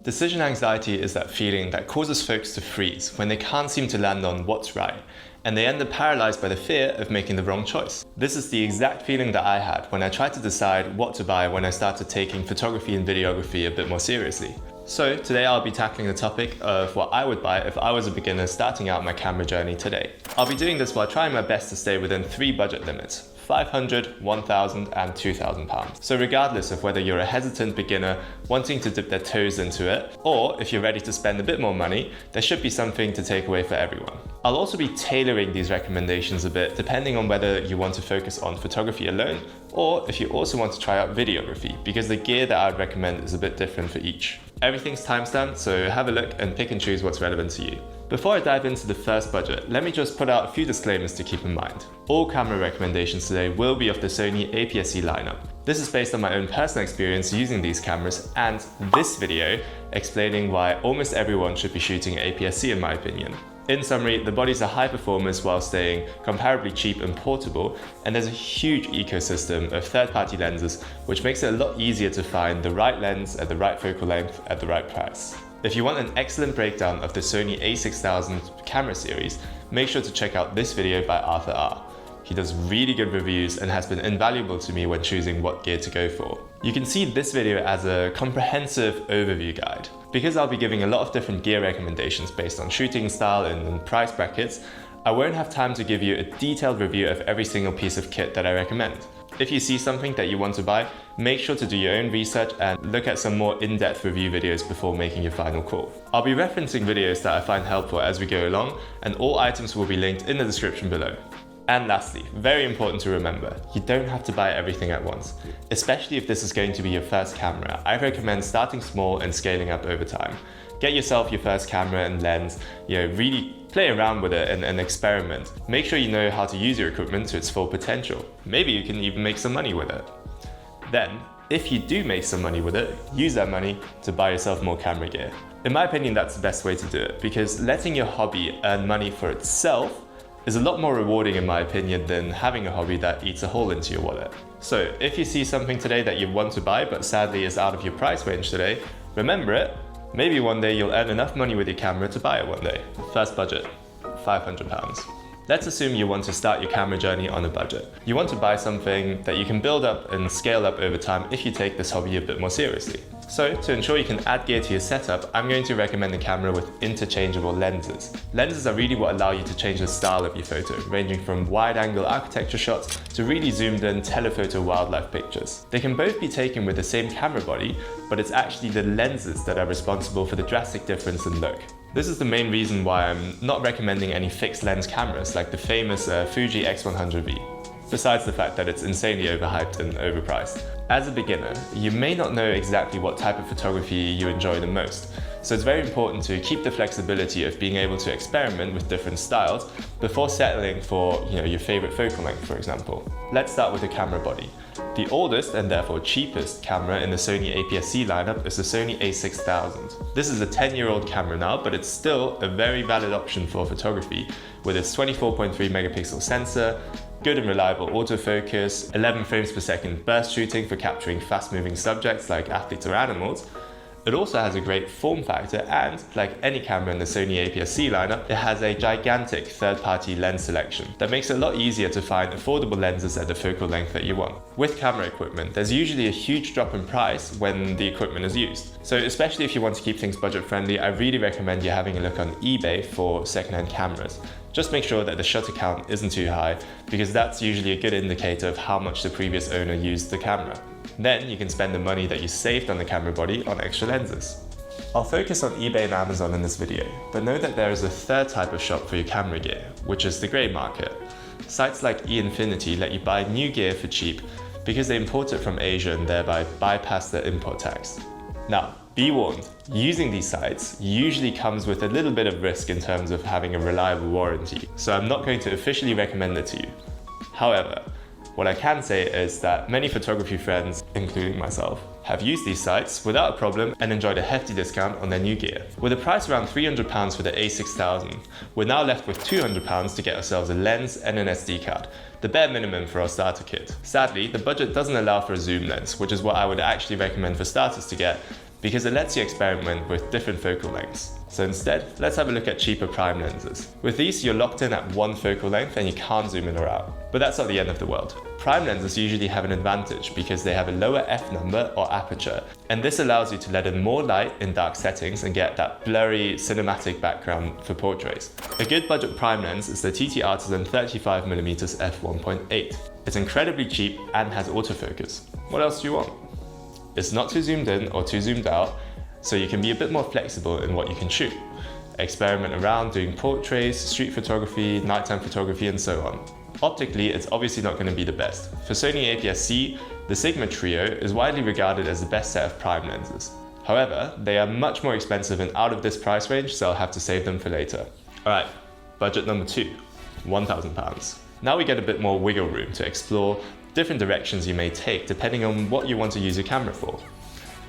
Decision anxiety is that feeling that causes folks to freeze when they can't seem to land on what's right, and they end up paralyzed by the fear of making the wrong choice. This is the exact feeling that I had when I tried to decide what to buy when I started taking photography and videography a bit more seriously. So today I'll be tackling the topic of what I would buy if I was a beginner starting out my camera journey today. I'll be doing this while trying my best to stay within 3 budget limits: £500, £1,000 and £2,000. So regardless of whether you're a hesitant beginner wanting to dip their toes into it, or if you're ready to spend a bit more money, there should be something to take away for everyone. I'll also be tailoring these recommendations a bit depending on whether you want to focus on photography alone, or if you also want to try out videography, because the gear that I'd recommend is a bit different for each. Everything's timestamped, so have a look and pick and choose what's relevant to you. Before I dive into the first budget, let me just put out a few disclaimers to keep in mind. All camera recommendations today will be of the Sony APS-C lineup. This is based on my own personal experience using these cameras, and this video explaining why almost everyone should be shooting APS-C in my opinion. In summary, the bodies are high performers while staying comparably cheap and portable, and there's a huge ecosystem of third-party lenses which makes it a lot easier to find the right lens at the right focal length at the right price. If you want an excellent breakdown of the Sony a6000 camera series, make sure to check out this video by Arthur R. He does really good reviews and has been invaluable to me when choosing what gear to go for. You can see this video as a comprehensive overview guide. Because I'll be giving a lot of different gear recommendations based on shooting style and price brackets, I won't have time to give you a detailed review of every single piece of kit that I recommend. If you see something that you want to buy, make sure to do your own research and look at some more in-depth review videos before making your final call. I'll be referencing videos that I find helpful as we go along, and all items will be linked in the description below. And lastly, very important to remember, you don't have to buy everything at once. Especially if this is going to be your first camera, I recommend starting small and scaling up over time. Get yourself your first camera and lens, really play around with it and experiment. Make sure you know how to use your equipment to its full potential. Maybe you can even make some money with it. Then, if you do make some money with it, use that money to buy yourself more camera gear. In my opinion, that's the best way to do it, because letting your hobby earn money for itself is a lot more rewarding in my opinion than having a hobby that eats a hole into your wallet. So if you see something today that you want to buy but sadly is out of your price range today, remember it. Maybe one day you'll earn enough money with your camera to buy it one day. First budget, £500. Let's assume you want to start your camera journey on a budget. You want to buy something that you can build up and scale up over time if you take this hobby a bit more seriously. So to ensure you can add gear to your setup, I'm going to recommend a camera with interchangeable lenses. Lenses are really what allow you to change the style of your photo, ranging from wide-angle architecture shots to really zoomed-in telephoto wildlife pictures. They can both be taken with the same camera body, but it's actually the lenses that are responsible for the drastic difference in look. This is the main reason why I'm not recommending any fixed lens cameras like the famous Fuji X100V, besides the fact that it's insanely overhyped and overpriced. As a beginner, you may not know exactly what type of photography you enjoy the most, so it's very important to keep the flexibility of being able to experiment with different styles before settling for your favorite focal length, for example. Let's start with the camera body. The oldest and therefore cheapest camera in the Sony APS-C lineup is the Sony a6000. This is a 10-year-old camera now, but it's still a very valid option for photography with its 24.3 megapixel sensor, good and reliable autofocus, 11 frames per second burst shooting for capturing fast-moving subjects like athletes or animals. It also has a great form factor and, like any camera in the Sony APS-C lineup, it has a gigantic third-party lens selection that makes it a lot easier to find affordable lenses at the focal length that you want. With camera equipment, there's usually a huge drop in price when the equipment is used. So especially if you want to keep things budget-friendly, I really recommend you having a look on eBay for second-hand cameras. Just make sure that the shutter count isn't too high, because that's usually a good indicator of how much the previous owner used the camera. Then you can spend the money that you saved on the camera body on extra lenses. I'll focus on eBay and Amazon in this video, but know that there is a third type of shop for your camera gear, which is the grey market. Sites like eInfinity let you buy new gear for cheap because they import it from Asia and thereby bypass the import tax. Now, be warned, using these sites usually comes with a little bit of risk in terms of having a reliable warranty, so I'm not going to officially recommend it to you. However, what I can say is that many photography friends, including myself, have used these sites without a problem and enjoyed a hefty discount on their new gear. With a price around £300 for the a6000, we're now left with £200 to get ourselves a lens and an SD card, the bare minimum for our starter kit. Sadly, the budget doesn't allow for a zoom lens, which is what I would actually recommend for starters to get, because it lets you experiment with different focal lengths. So instead, let's have a look at cheaper prime lenses. With these, you're locked in at one focal length and you can't zoom in or out. But that's not the end of the world. Prime lenses usually have an advantage because they have a lower f-number or aperture, and this allows you to let in more light in dark settings and get that blurry cinematic background for portraits. A good budget prime lens is the TT Artisan 35mm f1.8. It's incredibly cheap and has autofocus. What else do you want? It's not too zoomed in or too zoomed out, so you can be a bit more flexible in what you can shoot. Experiment around doing portraits, street photography, nighttime photography, and so on. Optically, it's obviously not going to be the best. For Sony APS-C, the Sigma Trio is widely regarded as the best set of prime lenses. However, they are much more expensive and out of this price range, so I'll have to save them for later. Alright, budget number 2, £1,000. Now we get a bit more wiggle room to explore different directions you may take depending on what you want to use your camera for.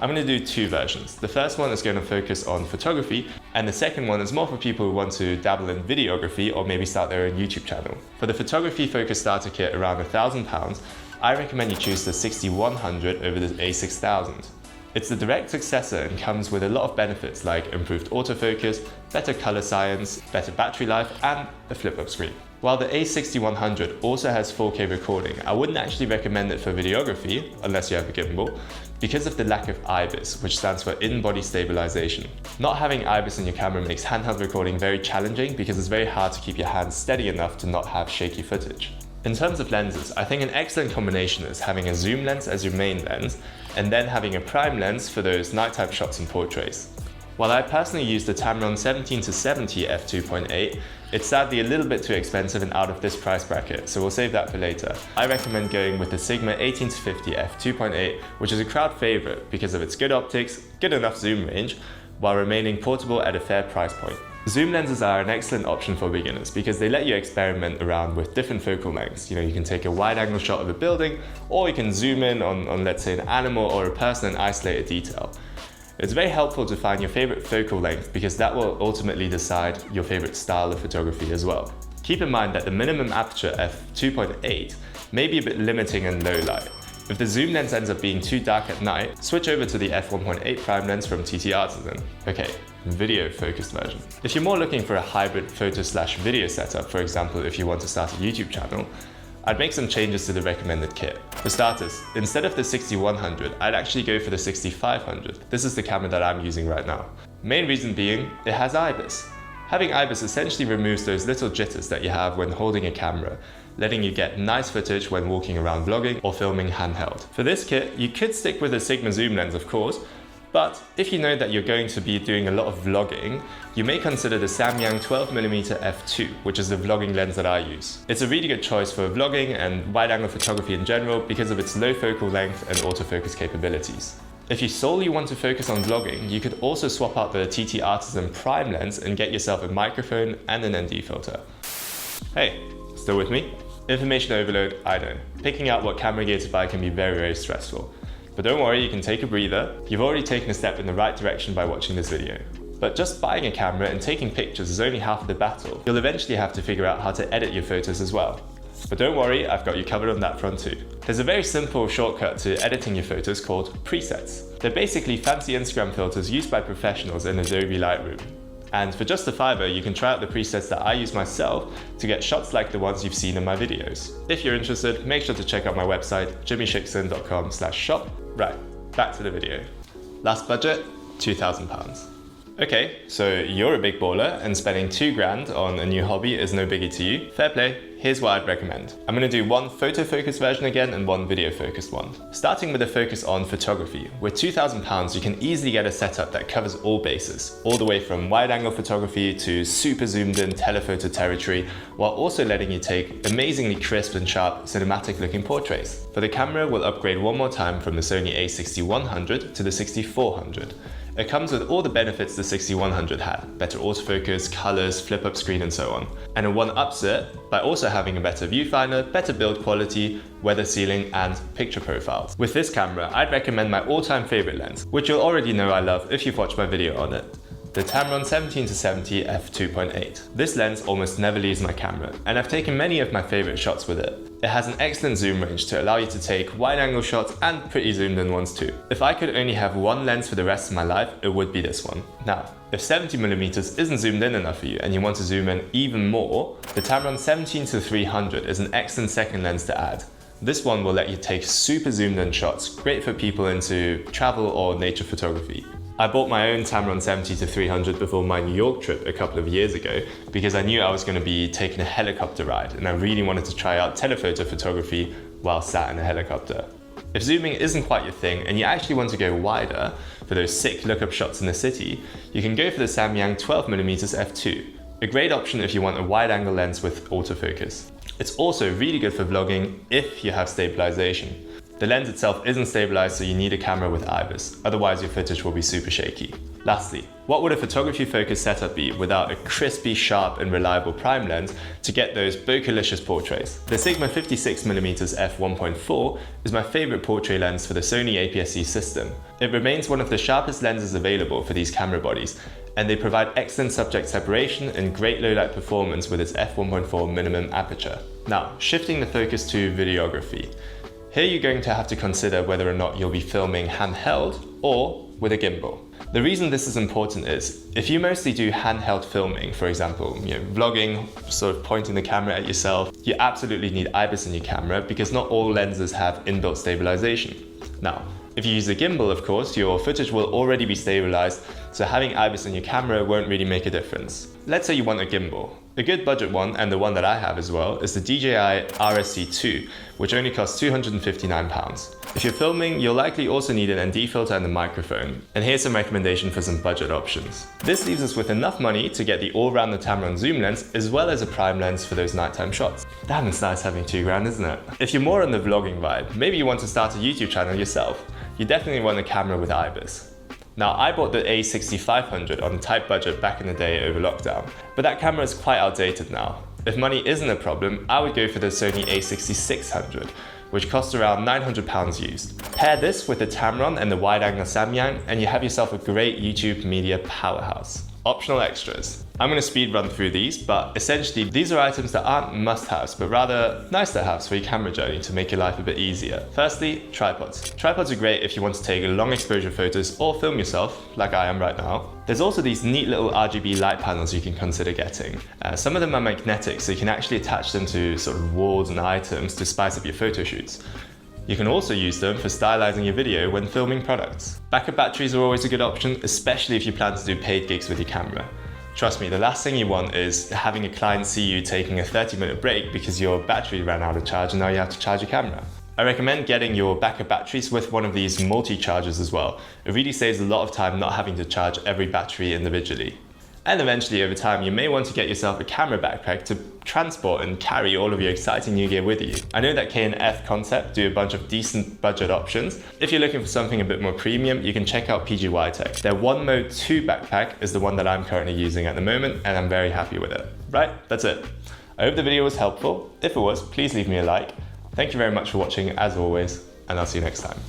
I'm going to do two versions. The first one is going to focus on photography, and the second one is more for people who want to dabble in videography or maybe start their own YouTube channel. For the photography focused starter kit around £1,000, I recommend you choose the 6100 over the A6000. It's the direct successor and comes with a lot of benefits like improved autofocus, better color science, better battery life, and a flip-up screen. While the A6100 also has 4K recording, I wouldn't actually recommend it for videography, unless you have a gimbal, because of the lack of IBIS, which stands for in-body stabilization. Not having IBIS in your camera makes handheld recording very challenging because it's very hard to keep your hands steady enough to not have shaky footage. In terms of lenses, I think an excellent combination is having a zoom lens as your main lens, and then having a prime lens for those nighttime shots and portraits. While I personally use the Tamron 17-70 f2.8, it's sadly a little bit too expensive and out of this price bracket, so we'll save that for later. I recommend going with the Sigma 18-50 f2.8, which is a crowd favorite because of its good optics, good enough zoom range, while remaining portable at a fair price point. Zoom lenses are an excellent option for beginners because they let you experiment around with different focal lengths. You can take a wide-angle shot of a building, or you can zoom in on let's say an animal or a person and isolate a detail. It's very helpful to find your favorite focal length because that will ultimately decide your favorite style of photography as well. Keep in mind that the minimum aperture f2.8 may be a bit limiting in low light. If the zoom lens ends up being too dark at night, switch over to the f1.8 prime lens from TT Artisan. Okay, video focused version. If you're more looking for a hybrid photo/video setup, for example if you want to start a YouTube channel, I'd make some changes to the recommended kit. For starters, instead of the 6100, I'd actually go for the 6500. This is the camera that I'm using right now. Main reason being, it has IBIS. Having IBIS essentially removes those little jitters that you have when holding a camera, letting you get nice footage when walking around vlogging or filming handheld. For this kit, you could stick with a Sigma zoom lens of course, but if you know that you're going to be doing a lot of vlogging, you may consider the Samyang 12mm f2, which is the vlogging lens that I use. It's a really good choice for vlogging and wide-angle photography in general because of its low focal length and autofocus capabilities. If you solely want to focus on vlogging, you could also swap out the TT Artisan prime lens and get yourself a microphone and an ND filter. Hey, still with me? Information overload, I know. Picking out what camera gear to buy can be very stressful. But don't worry, you can take a breather. You've already taken a step in the right direction by watching this video. But just buying a camera and taking pictures is only half of the battle. You'll eventually have to figure out how to edit your photos as well. But don't worry, I've got you covered on that front too. There's a very simple shortcut to editing your photos called presets. They're basically fancy Instagram filters used by professionals in Adobe Lightroom. And for just a $5, you can try out the presets that I use myself to get shots like the ones you've seen in my videos. If you're interested, make sure to check out my website, jimmyshixon.com/shop. Right, back to the video. Last budget, £2,000. Okay, so you're a big baller and spending $2,000 on a new hobby is no biggie to you. Fair play. Here's what I'd recommend. I'm going to do one photo-focused version again and one video-focused one. Starting with a focus on photography. With £2,000, you can easily get a setup that covers all bases, all the way from wide-angle photography to super zoomed-in telephoto territory, while also letting you take amazingly crisp and sharp cinematic-looking portraits. For the camera, we'll upgrade one more time from the Sony a6100 to the 6400. It comes with all the benefits the 6100 had, better autofocus, colors, flip-up screen and so on. And it one-ups it by also having a better viewfinder, better build quality, weather sealing and picture profiles. With this camera, I'd recommend my all-time favorite lens, which you'll already know I love if you've watched my video on it. the Tamron 17-70 f2.8. This lens almost never leaves my camera, and I've taken many of my favorite shots with it. It has an excellent zoom range to allow you to take wide-angle shots and pretty zoomed-in ones too. If I could only have one lens for the rest of my life, it would be this one. Now, if 70mm isn't zoomed in enough for you and you want to zoom in even more, the Tamron 17-300 is an excellent second lens to add. This one will let you take super zoomed in shots, great for people into travel or nature photography. I bought my own Tamron 70-300 before my New York trip a couple of years ago because I knew I was going to be taking a helicopter ride and I really wanted to try out telephoto photography while sat in a helicopter. If zooming isn't quite your thing and you actually want to go wider for those sick lookup shots in the city, you can go for the Samyang 12mm f2, a great option if you want a wide-angle lens with autofocus. It's also really good for vlogging if you have stabilization. The lens itself isn't stabilized, so you need a camera with IBIS, otherwise your footage will be super shaky. Lastly, what would a photography focused setup be without a crispy, sharp and reliable prime lens to get those bokeh-licious portraits? The Sigma 56mm f1.4 is my favorite portrait lens for the Sony APS-C system. It remains one of the sharpest lenses available for these camera bodies, and they provide excellent subject separation and great low-light performance with its f1.4 minimum aperture. Now, shifting the focus to videography. Here you're going to have to consider whether or not you'll be filming handheld or with a gimbal. The reason this is important is, if you mostly do handheld filming, for example, vlogging, sort of pointing the camera at yourself, you absolutely need IBIS in your camera because not all lenses have inbuilt stabilization. Now, if you use a gimbal, of course, your footage will already be stabilized, so having IBIS in your camera won't really make a difference. Let's say you want a gimbal. A good budget one, and the one that I have as well, is the DJI RSC2, which only costs £259. If you're filming, you'll likely also need an ND filter and a microphone. And here's some recommendation for some budget options. This leaves us with enough money to get the all-round Tamron zoom lens, as well as a prime lens for those nighttime shots. Damn, it's nice having £2,000, isn't it? If you're more on the vlogging vibe, maybe you want to start a YouTube channel yourself, you definitely want a camera with IBIS. Now, I bought the A6500 on a tight budget back in the day over lockdown, but that camera is quite outdated now. If money isn't a problem, I would go for the Sony A6600, which costs around £900 used. Pair this with the Tamron and the wide-angle Samyang, and you have yourself a great YouTube media powerhouse. Optional extras. I'm going to speed run through these, but essentially these are items that aren't must-haves, but rather nice-to-haves for your camera journey to make your life a bit easier. Firstly, tripods. Tripods are great if you want to take long exposure photos or film yourself, like I am right now. There's also these neat little RGB light panels you can consider getting. Some of them are magnetic, so you can actually attach them to sort of walls and items to spice up your photo shoots. You can also use them for stylizing your video when filming products. Backup batteries are always a good option, especially if you plan to do paid gigs with your camera. Trust me, the last thing you want is having a client see you taking a 30-minute break because your battery ran out of charge and now you have to charge your camera. I recommend getting your backup batteries with one of these multi-chargers as well. It really saves a lot of time not having to charge every battery individually. And eventually, over time, you may want to get yourself a camera backpack to transport and carry all of your exciting new gear with you. I know that K&F Concept do a bunch of decent budget options. If you're looking for something a bit more premium, you can check out PGY Tech. Their One Mode 2 backpack is the one that I'm currently using at the moment, and I'm very happy with it. Right, that's it. I hope the video was helpful. If it was, please leave me a like. Thank you very much for watching, as always, and I'll see you next time.